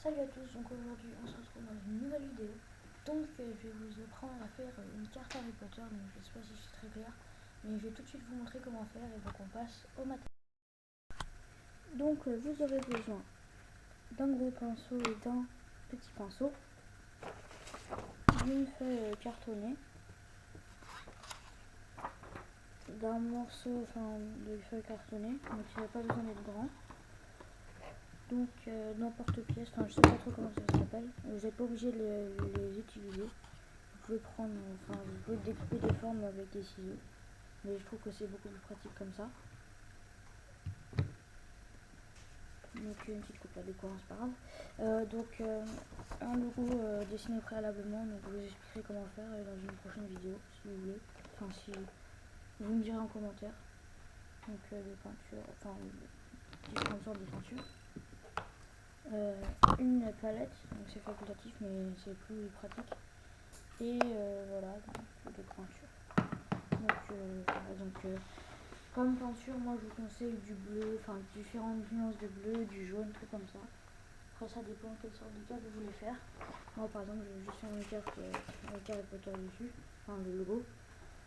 Salut à tous, donc aujourd'hui on se retrouve dans une nouvelle vidéo. Donc je vais vous apprendre à faire une carte Harry Potter, donc je sais pas si c'est très clair, mais je vais tout de suite vous montrer comment faire et donc on passe au matériel. Donc vous aurez besoin d'un gros pinceau et d'un petit pinceau, d'une feuille cartonnée, d'un morceau de feuille cartonnée, donc il n'y a pas besoin d'être grand. Donc n'importe pièce, je sais pas trop comment ça s'appelle, vous n'êtes pas obligé de les utiliser. Vous pouvez prendre, vous pouvez découper des formes avec des ciseaux, mais je trouve que c'est beaucoup plus pratique comme ça. Donc une petite coupe à décorer, c'est pas grave. Un logo dessiné préalablement, donc je vous expliquerai comment faire dans une prochaine vidéo si vous voulez. Enfin si vous me direz en commentaire. Donc des peintures, différentes sortes de peintures. Une palette, donc c'est facultatif mais c'est plus pratique. Et voilà, donc de peinture. Comme peinture, moi je vous conseille du bleu, différentes nuances de bleu, du jaune, tout comme ça. Après ça dépend quelle sorte de carte vous voulez faire. Moi par exemple je vais juste faire une carte avec Harry Potter dessus, le logo.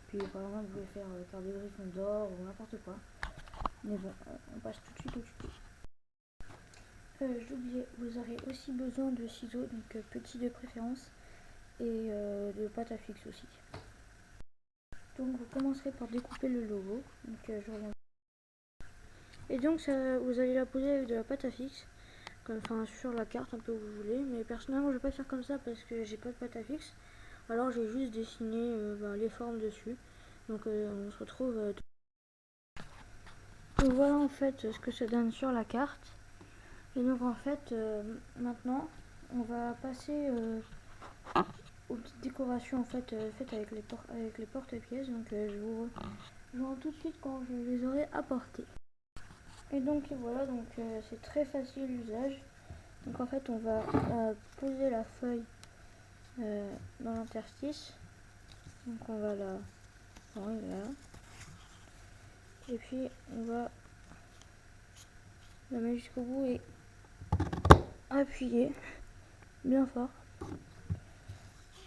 Puis par exemple vous pouvez faire carte de Gryffondor ou n'importe quoi. Mais bon, on passe tout de suite au tuto. J'oubliais, vous aurez aussi besoin de ciseaux, donc petits de préférence, et de pâte à fixe aussi. Donc vous commencerez par découper le logo. Donc je reviens. Et donc vous allez la poser avec de la pâte à fixe, sur la carte un peu où vous voulez. Mais personnellement je vais pas faire comme ça parce que j'ai pas de pâte à fixe. Alors j'ai juste dessiné les formes dessus. Donc on se retrouve. Donc voilà en fait ce que ça donne sur la carte. Et donc en fait maintenant on va passer aux petites décorations faites avec les porte-pièces. Donc je vous rends tout de suite quand je les aurai apportées. Et donc voilà, c'est très facile l'usage. Donc en fait on va poser la feuille dans l'interstice. Donc on va la enlever là. Et puis on va la mettre jusqu'au bout et appuyer bien fort.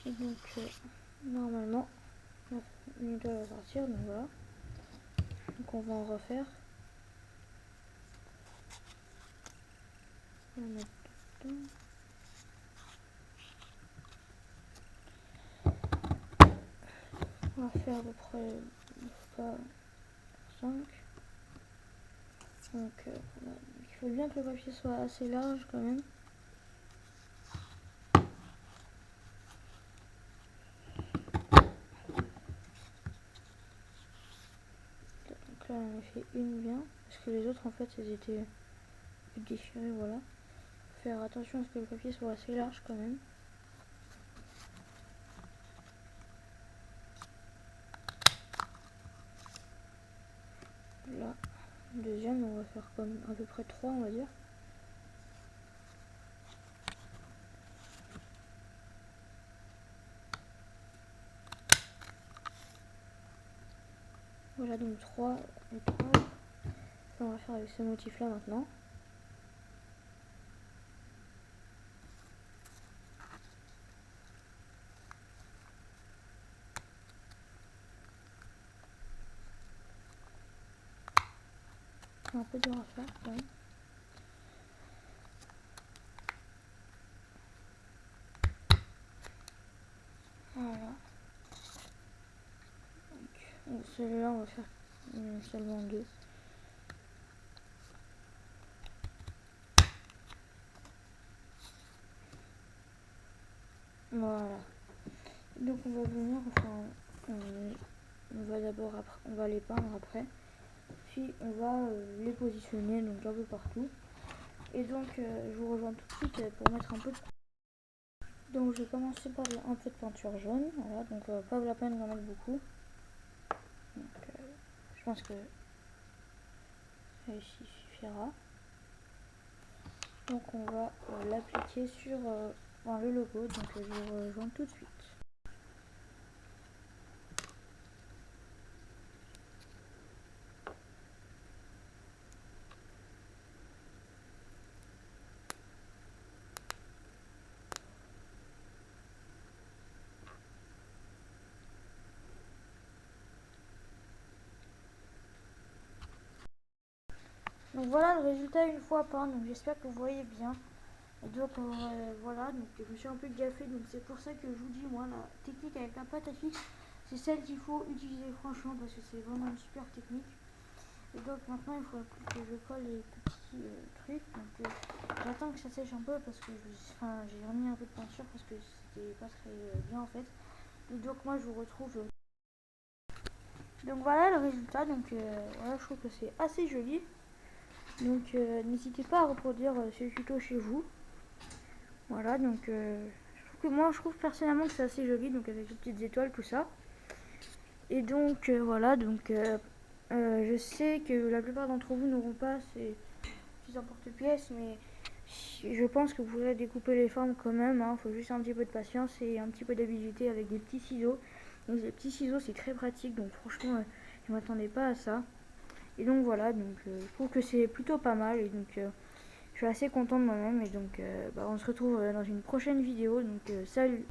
Et donc normalement il doit sortir, donc voilà. Donc on va en refaire. On va mettre dedans. On va faire à peu près 5. Donc il faut bien que le papier soit assez large quand même. Donc là on a fait une bien, parce que les autres en fait elles étaient déchirées, voilà. Faire attention à ce que le papier soit assez large quand même. Là, deuxième, on va faire comme à peu près 3 on va dire. Voilà donc 3 et 3. On va faire avec ce motif là maintenant. C'est un peu dur à faire quand même. Voilà. Donc celui-là on va faire seulement 2. Voilà. Donc on va venir, on va d'abord on va les peindre après. Puis on va les positionner donc un peu partout. Et donc je vous rejoins tout de suite pour mettre un peu de. Donc je vais commencer par un peu de peinture jaune. Voilà, donc pas la peine d'en mettre beaucoup. Donc je pense que ça suffira. Donc on va l'appliquer sur le logo. Donc je vous rejoins tout de suite. Donc voilà le résultat une fois peint, donc j'espère que vous voyez bien. Et donc voilà, donc je me suis un peu gaffé, donc c'est pour ça que je vous dis, moi, la technique avec la pâte à fixe, c'est celle qu'il faut utiliser franchement, parce que c'est vraiment une super technique. Et donc maintenant il faut que je colle les petits trucs, donc j'attends que ça sèche un peu, parce que j'ai remis un peu de peinture, parce que c'était pas très bien en fait. Et donc moi je vous retrouve. Donc voilà le résultat, donc voilà, je trouve que c'est assez joli. Donc n'hésitez pas à reproduire ce tuto chez vous. Voilà, donc je trouve personnellement que c'est assez joli, donc avec les petites étoiles, tout ça. Et donc voilà, donc je sais que la plupart d'entre vous n'auront pas ces petits emporte-pièces, mais je pense que vous pourrez découper les formes quand même. Il faut juste un petit peu de patience et un petit peu d'habilité avec des petits ciseaux. Donc les petits ciseaux c'est très pratique, donc franchement je ne m'attendais pas à ça. Et donc voilà, donc je trouve que c'est plutôt pas mal, et donc je suis assez contente de moi-même. Et donc on se retrouve dans une prochaine vidéo, donc salut.